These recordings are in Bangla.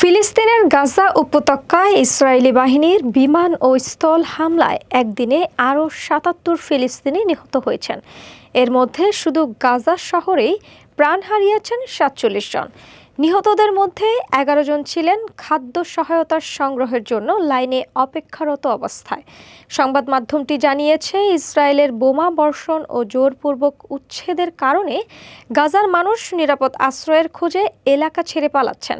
ফিলিস্তিনের গাজা উপত্যকায় ইসরায়েলি বাহিনীর বিমান ও স্থল হামলায় একদিনে আরও ৭৭ ফিলিস্তিনি নিহত হয়েছেন। এর মধ্যে শুধু গাজা শহরেই প্রাণ হারিয়েছেন ৪৭ জন। নিহতদের মধ্যে ১১ জন ছিলেন খাদ্য সহায়তার সংগ্রহের জন্য লাইনে অপেক্ষারত অবস্থায়। সংবাদ মাধ্যমটি জানিয়েছে, ইসরায়েলের বোমা বর্ষণ ও জোরপূর্বক উচ্ছেদের কারণে গাজার মানুষ নিরাপদ আশ্রয়ের খোঁজে এলাকা ছেড়ে পালাচ্ছেন।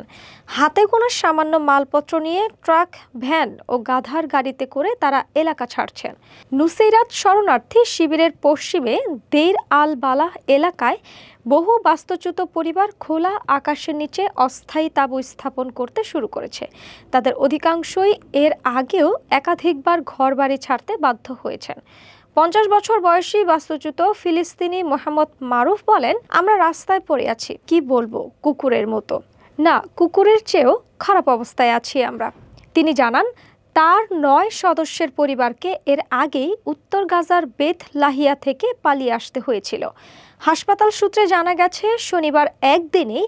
হাতে গোনা সামান্য মালপত্র নিয়ে ট্রাক, ভ্যান ও গাধার গাড়িতে করে তারা এলাকা ছাড়ছেন। নুসেইরাত শরণার্থী শিবিরের পশ্চিমে দেইর আল বালাহ এলাকায় বহু বাস্তুচ্যুত পরিবার খোলা আকাশের নিচে অস্থায়ী তাঁবু স্থাপন করতে শুরু করেছে। তাদের অধিকাংশই এর আগেও একাধিকবার ঘরবাড়ি ছাড়তে বাধ্য হয়েছেন। ৫০ বছর বয়সী বাস্তুচ্যুত ফিলিস্তিনি মোহাম্মদ মারুফ বলেন, আমরা রাস্তায় পড়ে আছি, কি বলবো, কুকুরের মতো না, কুকুরের চেয়েও খারাপ অবস্থায় আছি আমরা। তিনি জানান, তার ৯ সদস্যের পরিবারকে এর আগেই উত্তর গাজার বেথ লাহিয়া থেকে পালিয়ে আসতে হয়েছিল। হাসপাতাল সূত্রে জানা গেছে, শনিবার একদিনেই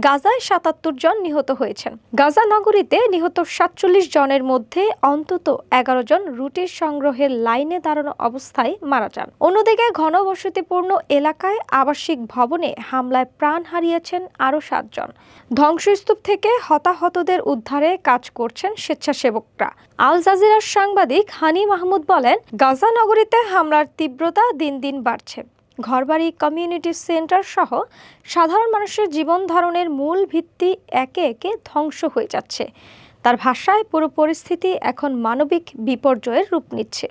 গাজায় ৭৭ জন নিহত হয়েছেন। গাজা নগরীতে নিহত ৪৭ জনের মধ্যে অন্তত ১১ জন রুটির সংগ্রহের লাইনে দাঁড়ানো অবস্থায় মারা যান। অন্যদিকে ঘনবসতিপূর্ণ এলাকায় আবাসিক ভবনে হামলায় প্রাণ হারিয়েছেন আরও ৭ জন। ধ্বংসস্তূপ থেকে হতাহতদের উদ্ধারে কাজ করছেন স্বেচ্ছাসেবকরা। আল জাজিরার সাংবাদিক হানি মাহমুদ বলেন, গাজা নগরীতে হামলার তীব্রতা দিন দিন বাড়ছে। ঘরবাড়ি, কমিউনিটি সেন্টার সহ সাধারণ মানুষের জীবন ধারণের মূল ভিত্তি একে একে ধ্বংস হয়ে যাচ্ছে। তার ভাষায়, পুরো পরিস্থিতি এখন মানবিক বিপর্যয়ের রূপ নিচ্ছে।